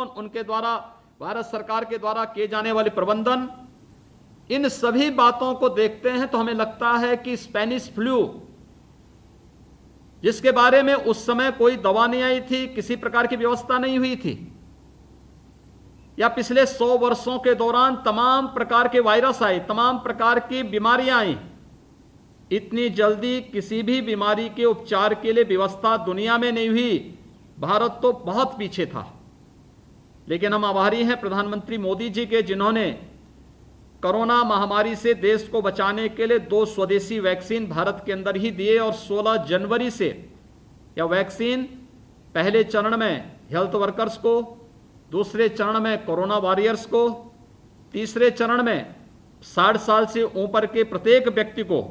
Zone, उनके द्वारा भारत सरकार के द्वारा किए जाने वाले प्रबंधन, इन सभी बातों को देखते हैं तो हमें लगता है कि स्पेनिश फ्लू, जिसके बारे में उस समय कोई दवा नहीं आई थी, किसी प्रकार की व्यवस्था नहीं हुई थी, या पिछले 100 वर्षों के दौरान तमाम प्रकार के वायरस आए, तमाम प्रकार की बीमारियां आई, इतनी जल्दी किसी भी बीमारी के उपचार के लिए व्यवस्था दुनिया में नहीं हुई। भारत तो बहुत पीछे था। लेकिन हम आभारी हैं प्रधानमंत्री मोदी जी के, जिन्होंने कोरोना महामारी से देश को बचाने के लिए 2 स्वदेशी वैक्सीन भारत के अंदर ही दिए, और 16 जनवरी से यह वैक्सीन पहले चरण में हेल्थ वर्कर्स को, दूसरे चरण में कोरोना वॉरियर्स को, तीसरे चरण में 60 साल से ऊपर के प्रत्येक व्यक्ति को,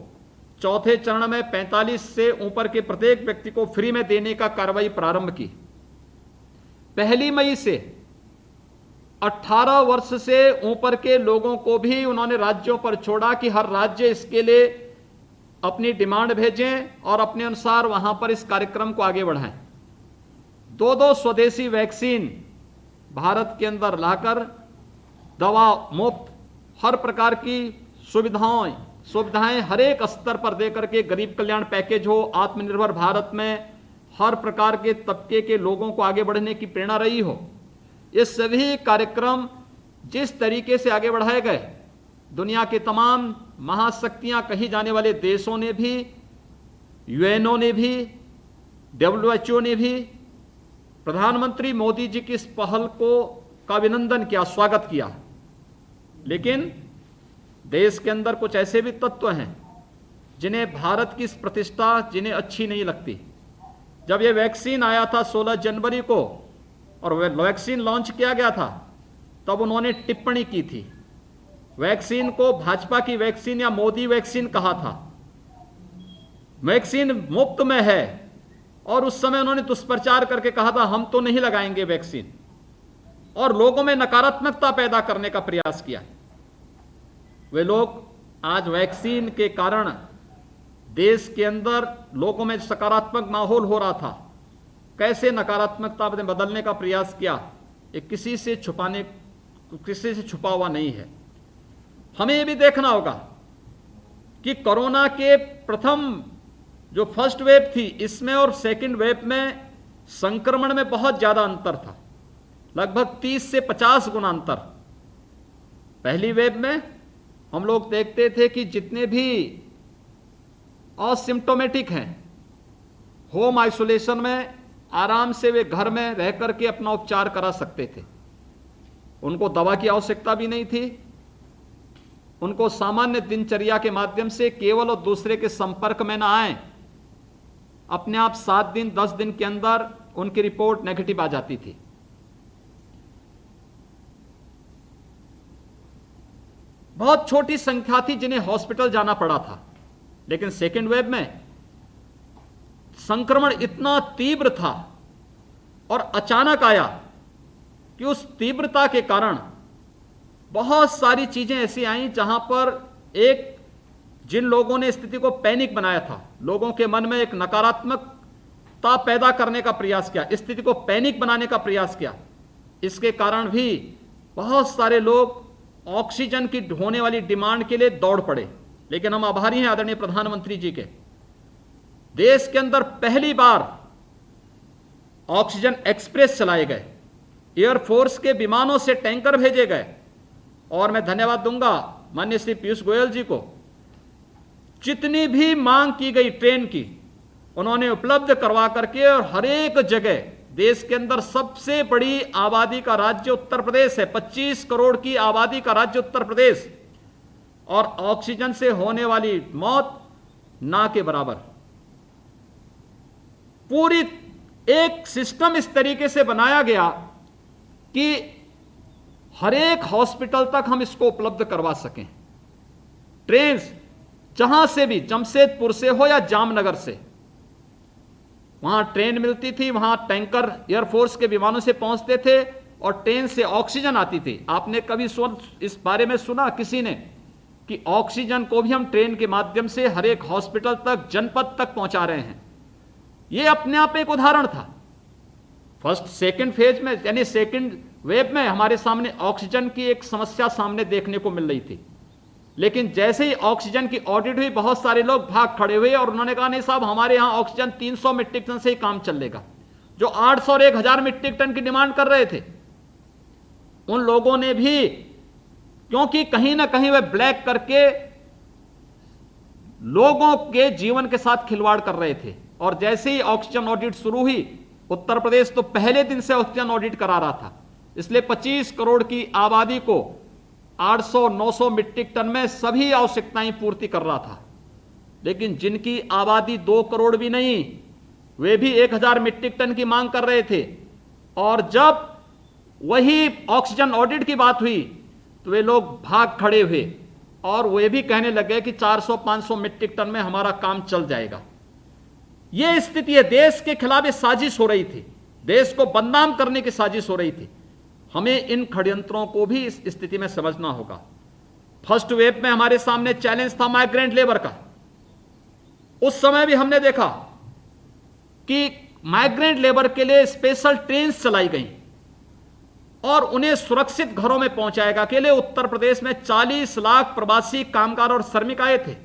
चौथे चरण में 45 से ऊपर के प्रत्येक व्यक्ति को फ्री में देने का कार्रवाई प्रारंभ की। 1 मई से 18 वर्ष से ऊपर के लोगों को भी उन्होंने राज्यों पर छोड़ा कि हर राज्य इसके लिए अपनी डिमांड भेजें और अपने अनुसार वहां पर इस कार्यक्रम को आगे बढ़ाएं। 2 स्वदेशी वैक्सीन भारत के अंदर लाकर दवा मुफ्त, हर प्रकार की सुविधाएं हर एक स्तर पर देकर के, गरीब कल्याण पैकेज हो, आत्मनिर्भर भारत में हर प्रकार के तबके के लोगों को आगे बढ़ने की प्रेरणा रही हो, ये सभी कार्यक्रम जिस तरीके से आगे बढ़ाए गए, दुनिया के तमाम महाशक्तियां कही जाने वाले देशों ने भी, यूएनओ ने भी, WHO ने भी प्रधानमंत्री मोदी जी की इस पहल का अभिनंदन किया, स्वागत किया। लेकिन देश के अंदर कुछ ऐसे भी तत्व हैं जिन्हें भारत की इस प्रतिष्ठा जिन्हें अच्छी नहीं लगती। जब यह वैक्सीन आया था 16 जनवरी को और वैक्सीन लॉन्च किया गया था, तब उन्होंने टिप्पणी की थी। वैक्सीन को भाजपा की वैक्सीन या मोदी वैक्सीन कहा था। वैक्सीन मुफ्त में है, और उस समय उन्होंने दुष्प्रचार करके कहा था हम तो नहीं लगाएंगे वैक्सीन, और लोगों में नकारात्मकता पैदा करने का प्रयास किया। वे लोग आज वैक्सीन के कारण देश के अंदर लोगों में सकारात्मक माहौल हो रहा था, कैसे नकारात्मकता में बदलने का प्रयास किया, ये किसी से छुपा हुआ नहीं है। हमें ये भी देखना होगा कि कोरोना के प्रथम जो फर्स्ट वेव थी, इसमें और सेकंड वेव में संक्रमण में बहुत ज्यादा अंतर था, लगभग 30 से 50 गुना अंतर। पहली वेव में हम लोग देखते थे कि जितने भी असिम्प्टोमेटिक हैं, होम आइसोलेशन में आराम से वे घर में रह करके अपना उपचार करा सकते थे, उनको दवा की आवश्यकता भी नहीं थी, उनको सामान्य दिनचर्या के माध्यम से केवल और दूसरे के संपर्क में ना आए, अपने आप 7 दिन 10 दिन के अंदर उनकी रिपोर्ट नेगेटिव आ जाती थी। बहुत छोटी संख्या थी जिन्हें हॉस्पिटल जाना पड़ा था। लेकिन सेकेंड वेव में संक्रमण इतना तीव्र था और अचानक आया कि उस तीव्रता के कारण बहुत सारी चीजें ऐसी आईं जहां पर जिन लोगों ने स्थिति को पैनिक बनाया था, लोगों के मन में एक नकारात्मकता पैदा करने का प्रयास किया, स्थिति को पैनिक बनाने का प्रयास किया, इसके कारण भी बहुत सारे लोग ऑक्सीजन की होने वाली डिमांड के लिए दौड़ पड़े। लेकिन हम आभारी हैं आदरणीय प्रधानमंत्री जी के, देश के अंदर पहली बार ऑक्सीजन एक्सप्रेस चलाए गए, एयरफोर्स के विमानों से टैंकर भेजे गए, और मैं धन्यवाद दूंगा माननीय श्री पीयूष गोयल जी को, जितनी भी मांग की गई ट्रेन की उन्होंने उपलब्ध करवा करके, और हर एक जगह देश के अंदर सबसे बड़ी आबादी का राज्य उत्तर प्रदेश है, 25 करोड़ की आबादी का राज्य उत्तर प्रदेश, और ऑक्सीजन से होने वाली मौत ना के बराबर। पूरी एक सिस्टम इस तरीके से बनाया गया कि हर एक हॉस्पिटल तक हम इसको उपलब्ध करवा सकें। ट्रेन जहां से भी, जमशेदपुर से हो या जामनगर से, वहां ट्रेन मिलती थी, वहां टैंकर एयरफोर्स के विमानों से पहुंचते थे और ट्रेन से ऑक्सीजन आती थी। आपने कभी इस बारे में सुना किसी ने कि ऑक्सीजन को भी हम ट्रेन के माध्यम से हर एक हॉस्पिटल तक, जनपद तक पहुंचा रहे हैं? यह अपने आप एक उदाहरण था। फर्स्ट सेकंड फेज में, यानी सेकंड वेब में हमारे सामने ऑक्सीजन की एक समस्या सामने देखने को मिल रही थी, लेकिन जैसे ही ऑक्सीजन की ऑडिट हुई बहुत सारे लोग भाग खड़े हुए और उन्होंने कहा नहीं साहब, हमारे यहां ऑक्सीजन 300 मीट्रिक टन से ही काम चलेगा। जो 800 और 1000 मीट्रिक टन की डिमांड कर रहे थे, उन लोगों ने भी, क्योंकि कहीं ना कहीं वे ब्लैक करके लोगों के जीवन के साथ खिलवाड़ कर रहे थे। और जैसे ही ऑक्सीजन ऑडिट शुरू हुई, उत्तर प्रदेश तो पहले दिन से ऑक्सीजन ऑडिट करा रहा था, इसलिए 25 करोड़ की आबादी को 800-900 मीट्रिक टन में सभी आवश्यकताएं पूर्ति कर रहा था। लेकिन जिनकी आबादी 2 करोड़ भी नहीं, वे भी 1000 मीट्रिक टन की मांग कर रहे थे। और जब वही ऑक्सीजन ऑडिट की बात हुई तो वे लोग भाग खड़े हुए और वे भी कहने लगे कि 400-500 मीट्रिक टन में हमारा काम चल जाएगा। यह स्थिति है, देश के खिलाफ ये साजिश हो रही थी, देश को बदनाम करने की साजिश हो रही थी। हमें इन षड्यंत्रों को भी इस स्थिति में समझना होगा। फर्स्ट वेव में हमारे सामने चैलेंज था माइग्रेंट लेबर का। उस समय भी हमने देखा कि माइग्रेंट लेबर के लिए स्पेशल ट्रेन चलाई गई और उन्हें सुरक्षित घरों में पहुंचाया गया। अकेले उत्तर प्रदेश में 40 लाख प्रवासी कामगार और श्रमिक आए थे।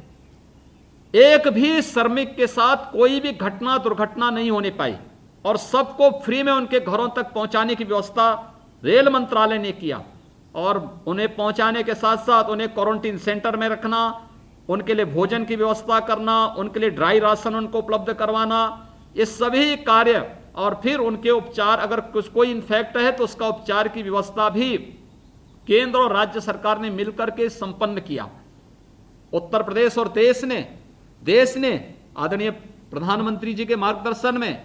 एक भी श्रमिक के साथ कोई भी घटना दुर्घटना नहीं होने पाई और सबको फ्री में उनके घरों तक पहुंचाने की व्यवस्था रेल मंत्रालय ने किया। और उन्हें पहुंचाने के साथ साथ उन्हें क्वारंटीन सेंटर में रखना, उनके लिए भोजन की व्यवस्था करना, उनके लिए ड्राई राशन उनको उपलब्ध करवाना, ये सभी कार्य, और फिर उनके उपचार, अगर कुछ कोई इन्फेक्ट है तो उसका उपचार की व्यवस्था भी केंद्र और राज्य सरकार ने मिलकर के संपन्न किया। उत्तर प्रदेश और देश ने आदरणीय प्रधानमंत्री जी के मार्गदर्शन में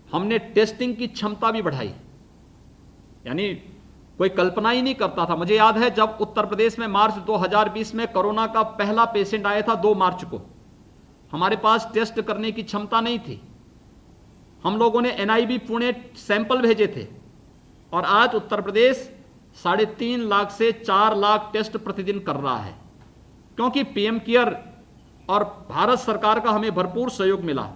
हमने टेस्टिंग की क्षमता भी बढ़ाई। यानी कोई कल्पना ही नहीं करता था। मुझे याद है जब उत्तर प्रदेश में मार्च 2020 में कोरोना का पहला पेशेंट आया था 2 मार्च को, हमारे पास टेस्ट करने की क्षमता नहीं थी। हम लोगों ने NIB पुणे सैंपल भेजे थे और आज उत्तर प्रदेश 3.5 लाख से 4 लाख टेस्ट प्रतिदिन कर रहा है, क्योंकि PM केयर और भारत सरकार का हमें भरपूर सहयोग मिला,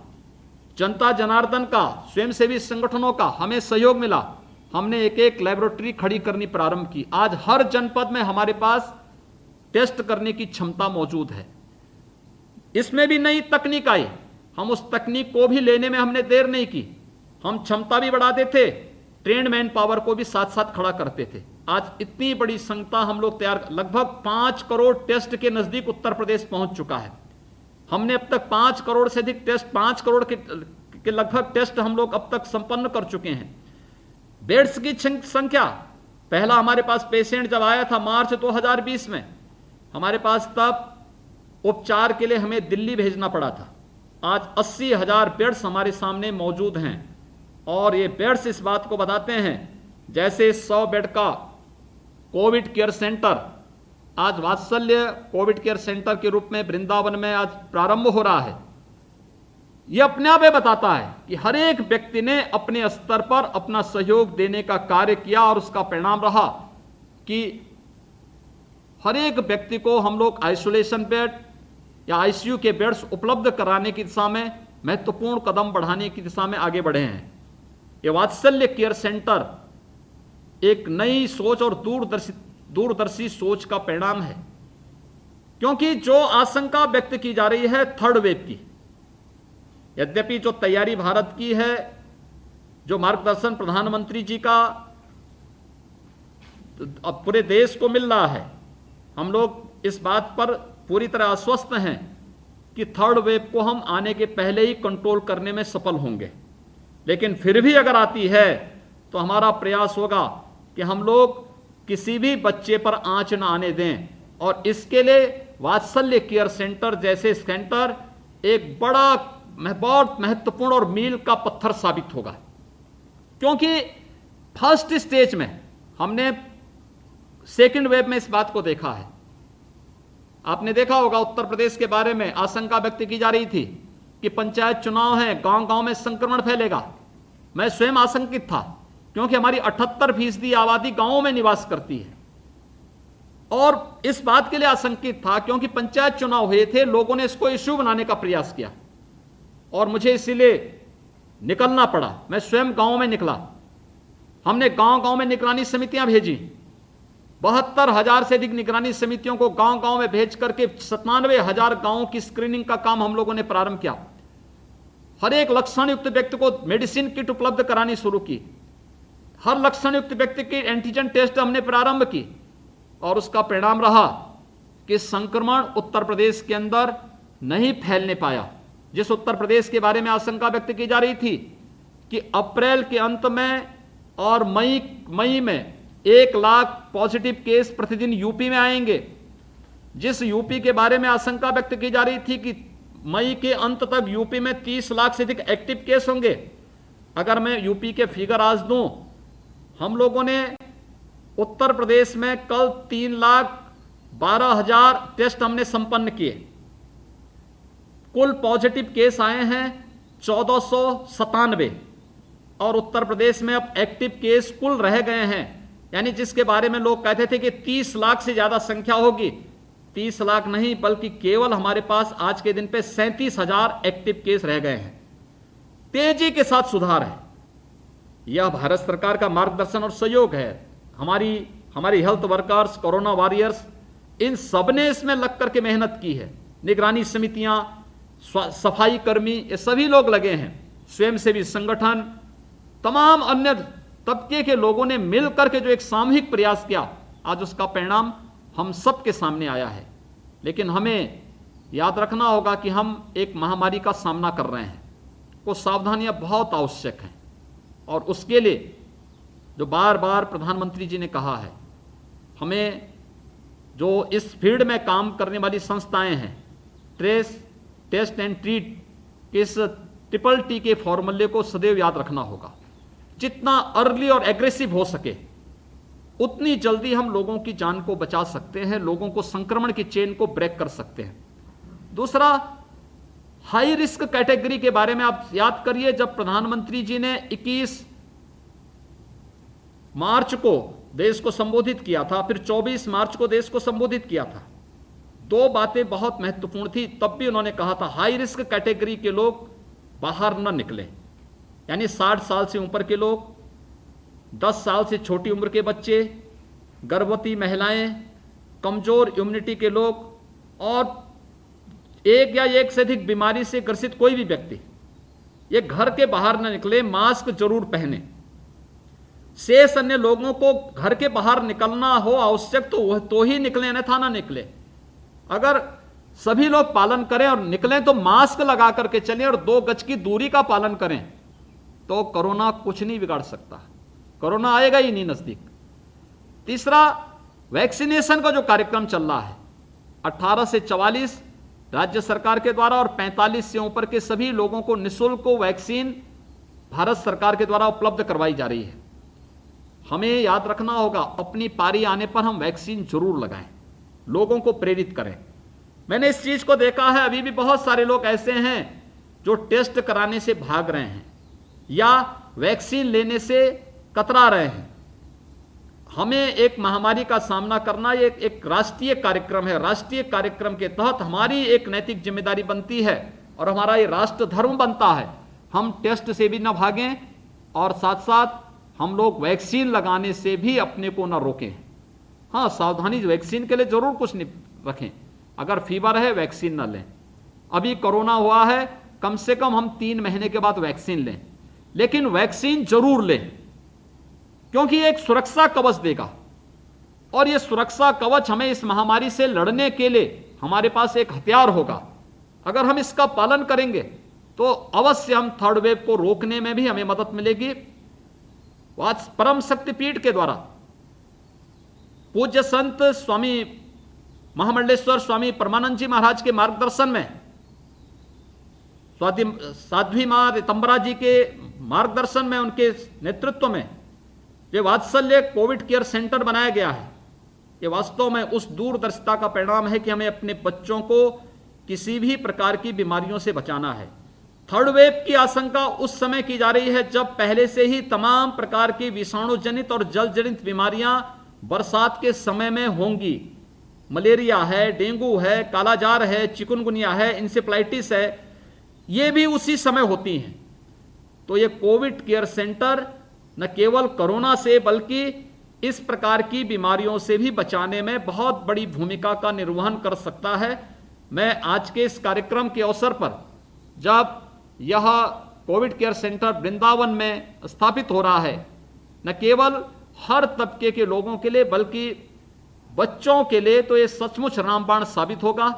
जनता जनार्दन का, स्वयंसेवी संगठनों का हमें सहयोग मिला। हमने एक लैबोरेटरी खड़ी करनी प्रारंभ की। आज हर जनपद में हमारे पास टेस्ट करने की क्षमता मौजूद है। इसमें भी नई तकनीक आई, हम उस तकनीक को भी लेने में हमने देर नहीं की। हम क्षमता भी बढ़ाते थे, ट्रेंड मैन पावर को भी साथ साथ खड़ा करते थे। आज इतनी बड़ी संख्या हम लोग तैयार, लगभग 5 करोड़ टेस्ट के नजदीक उत्तर प्रदेश पहुंच चुका है। हमने अब तक 5 करोड़ से अधिक टेस्ट, 5 करोड़ के लगभग टेस्ट हम लोग अब तक संपन्न कर चुके हैं। बेड्स की संख्या, पहला हमारे पास पेशेंट जब आया था मार्च 2020 में, हमारे पास तब उपचार के लिए हमें दिल्ली भेजना पड़ा था। आज 80,000 बेड्स हमारे सामने मौजूद हैं और ये बेड्स इस बात को बताते हैं, जैसे 100 बेड का कोविड केयर सेंटर आज वात्सल्य कोविड केयर सेंटर के रूप में वृंदावन में आज प्रारंभ हो रहा है। यह अपने आप बताता है कि हर एक व्यक्ति ने अपने स्तर पर अपना सहयोग देने का कार्य किया और उसका परिणाम रहा कि हर एक व्यक्ति को हम लोग आइसोलेशन बेड या ICU के बेड्स उपलब्ध कराने की दिशा में महत्वपूर्ण कदम बढ़ाने की दिशा में आगे बढ़े हैं। यह वात्सल्य केयर सेंटर एक नई सोच और दूरदर्शी सोच का परिणाम है, क्योंकि जो आशंका व्यक्त की जा रही है थर्ड वेव की, यद्यपि जो तैयारी भारत की है, जो मार्गदर्शन प्रधानमंत्री जी का अब पूरे देश को मिल रहा है, हम लोग इस बात पर पूरी तरह आश्वस्त हैं कि थर्ड वेव को हम आने के पहले ही कंट्रोल करने में सफल होंगे। लेकिन फिर भी अगर आती है तो हमारा प्रयास होगा कि हम लोग किसी भी बच्चे पर आंच न आने दें, और इसके लिए वात्सल्य केयर सेंटर जैसे सेंटर एक बहुत महत्वपूर्ण और मील का पत्थर साबित होगा। क्योंकि फर्स्ट स्टेज में हमने सेकेंड वेव में इस बात को देखा है। आपने देखा होगा उत्तर प्रदेश के बारे में आशंका व्यक्त की जा रही थी कि पंचायत चुनाव है, गांव-गांव में संक्रमण फैलेगा। मैं स्वयं आशंकित था, क्योंकि हमारी 78% आबादी गांवों में निवास करती है, और इस बात के लिए आशंकित था क्योंकि पंचायत चुनाव हुए थे, लोगों ने इसको इश्यू बनाने का प्रयास किया और मुझे इसीलिए निकलना पड़ा। मैं स्वयं गांव में निकला। हमने गांव गांव में निगरानी समितियां भेजी, 72,000 से अधिक निगरानी समितियों को गांव गांव में भेज करके 97,000 गांवों की स्क्रीनिंग का काम हम लोगों ने प्रारंभ किया। हर एक लक्षण युक्त व्यक्ति को मेडिसिन किट उपलब्ध करानी शुरू की। हर लक्षण युक्त व्यक्ति की एंटीजन टेस्ट हमने प्रारंभ की और उसका परिणाम रहा कि संक्रमण उत्तर प्रदेश के अंदर नहीं फैलने पाया। जिस उत्तर प्रदेश के बारे में आशंका व्यक्त की जा रही थी कि अप्रैल के अंत में और मई में 1 लाख पॉजिटिव केस प्रतिदिन यूपी में आएंगे, जिस यूपी के बारे में आशंका व्यक्त की जा रही थी कि मई के अंत तक यूपी में 30 लाख से अधिक एक्टिव केस होंगे। अगर मैं यूपी के फिगर आज दूं, हम लोगों ने उत्तर प्रदेश में कल 3,12,000 टेस्ट हमने संपन्न किए। कुल पॉजिटिव केस आए हैं 1497 और उत्तर प्रदेश में अब एक्टिव केस कुल रह गए हैं, यानी जिसके बारे में लोग कहते थे कि 30 लाख से ज्यादा संख्या होगी, 30 लाख नहीं बल्कि केवल हमारे पास आज के दिन पे 37,000 एक्टिव केस रह गए हैं। तेजी के साथ सुधार है। यह भारत सरकार का मार्गदर्शन और सहयोग है। हमारी हेल्थ वर्कर्स, कोरोना वॉरियर्स, इन सब ने इसमें लग करके मेहनत की है। निगरानी समितियां, सफाई कर्मी, ये सभी लोग लगे हैं। स्वयंसेवी संगठन, तमाम अन्य तबके के लोगों ने मिल करके जो एक सामूहिक प्रयास किया, आज उसका परिणाम हम सब के सामने आया है। लेकिन हमें याद रखना होगा कि हम एक महामारी का सामना कर रहे हैं, कुछ सावधानियां बहुत आवश्यक हैं। और उसके लिए जो बार बार प्रधानमंत्री जी ने कहा है, हमें जो इस फील्ड में काम करने वाली संस्थाएं हैं, ट्रेस, टेस्ट एंड ट्रीट, इस TTT के फॉर्मूले को सदैव याद रखना होगा। जितना अर्ली और एग्रेसिव हो सके उतनी जल्दी हम लोगों की जान को बचा सकते हैं, लोगों को संक्रमण की चेन को ब्रेक कर सकते हैं। दूसरा, हाई रिस्क कैटेगरी के बारे में आप याद करिए, जब प्रधानमंत्री जी ने 21 मार्च को देश को संबोधित किया था, फिर 24 मार्च को देश को संबोधित किया था, 2 बातें बहुत महत्वपूर्ण थी। तब भी उन्होंने कहा था हाई रिस्क कैटेगरी के लोग बाहर न निकलें, यानी 60 साल से ऊपर के लोग, 10 साल से छोटी उम्र के बच्चे, गर्भवती महिलाएं, कमजोर इम्यूनिटी के लोग और एक या एक से अधिक बीमारी से ग्रसित कोई भी व्यक्ति, ये घर के बाहर न निकले, मास्क जरूर पहने। शेष अन्य लोगों को घर के बाहर निकलना हो आवश्यक तो ही निकले, अन्यथा ना निकले। अगर सभी लोग पालन करें और निकलें तो मास्क लगा करके चलें और 2 गज की दूरी का पालन करें, तो कोरोना कुछ नहीं बिगाड़ सकता, कोरोना आएगा ही नहीं नजदीक। तीसरा, वैक्सीनेशन का जो कार्यक्रम चल रहा है, 18 से 44 राज्य सरकार के द्वारा और 45 से ऊपर के सभी लोगों को निःशुल्क वैक्सीन भारत सरकार के द्वारा उपलब्ध करवाई जा रही है। हमें याद रखना होगा, अपनी पारी आने पर हम वैक्सीन जरूर लगाएं, लोगों को प्रेरित करें। मैंने इस चीज को देखा है, अभी भी बहुत सारे लोग ऐसे हैं जो टेस्ट कराने से भाग रहे हैं या वैक्सीन लेने से कतरा रहे हैं। हमें एक महामारी का सामना करना ये एक राष्ट्रीय कार्यक्रम है। राष्ट्रीय कार्यक्रम के तहत हमारी एक नैतिक जिम्मेदारी बनती है और हमारा ये राष्ट्र धर्म बनता है, हम टेस्ट से भी न भागें और साथ साथ हम लोग वैक्सीन लगाने से भी अपने को न रोकें। हाँ, सावधानी वैक्सीन के लिए जरूर कुछ नहीं रखें। अगर फीवर है वैक्सीन न लें, अभी कोरोना हुआ है कम से कम हम 3 महीने के बाद वैक्सीन लें, लेकिन वैक्सीन जरूर लें क्योंकि ये एक सुरक्षा कवच देगा और ये सुरक्षा कवच हमें इस महामारी से लड़ने के लिए हमारे पास एक हथियार होगा। अगर हम इसका पालन करेंगे तो अवश्य हम 3rd वेव को रोकने में भी हमें मदद मिलेगी। आज परम शक्तिपीठ के द्वारा पूज्य संत स्वामी महामंडलेश्वर स्वामी परमानंद जी महाराज के मार्गदर्शन में, साध्वी मां रितंबरा जी के मार्गदर्शन में, उनके नेतृत्व में ये वात्सल्य कोविड केयर सेंटर बनाया गया है। ये वास्तव में उस दूरदर्शिता का परिणाम है कि हमें अपने बच्चों को किसी भी प्रकार की बीमारियों से बचाना है। 3rd वेव की आशंका उस समय की जा रही है जब पहले से ही तमाम प्रकार की विषाणु जनित और जल जनित बीमारियां बरसात के समय में होंगी। मलेरिया है, डेंगू है, कालाजार है, चिकुनगुनिया है, इंसेफ्लाइटिस है, ये भी उसी समय होती हैं। तो ये कोविड केयर सेंटर न केवल कोरोना से बल्कि इस प्रकार की बीमारियों से भी बचाने में बहुत बड़ी भूमिका का निर्वहन कर सकता है। मैं आज के इस कार्यक्रम के अवसर पर, जब यह कोविड केयर सेंटर वृंदावन में स्थापित हो रहा है, न केवल हर तबके के लोगों के लिए बल्कि बच्चों के लिए तो ये सचमुच रामबाण साबित होगा।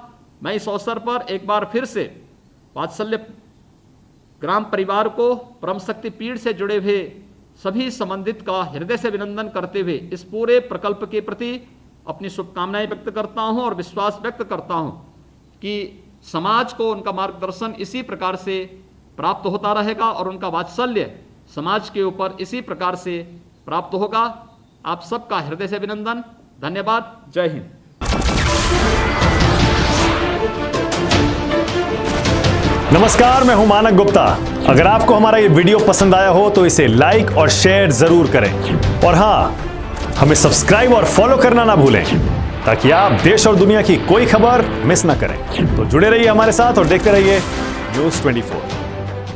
मैं इस अवसर पर एक बार फिर से वात्सल्य ग्राम परिवार को, परम शक्ति पीठ से जुड़े हुए सभी संबंधित का हृदय से अभिनंदन करते हुए इस पूरे प्रकल्प के प्रति अपनी शुभकामनाएं व्यक्त करता हूं और विश्वास व्यक्त करता हूं कि समाज को उनका मार्गदर्शन इसी प्रकार से प्राप्त होता रहेगा और उनका वात्सल्य समाज के ऊपर इसी प्रकार से प्राप्त होगा। आप सबका हृदय से अभिनंदन, धन्यवाद, जय हिंद। नमस्कार, मैं हूं मानक गुप्ता। अगर आपको हमारा ये वीडियो पसंद आया हो तो इसे लाइक और शेयर जरूर करें, और हां, हमें सब्सक्राइब और फॉलो करना ना भूलें ताकि आप देश और दुनिया की कोई खबर मिस ना करें। तो जुड़े रहिए हमारे साथ और देखते रहिए News 24।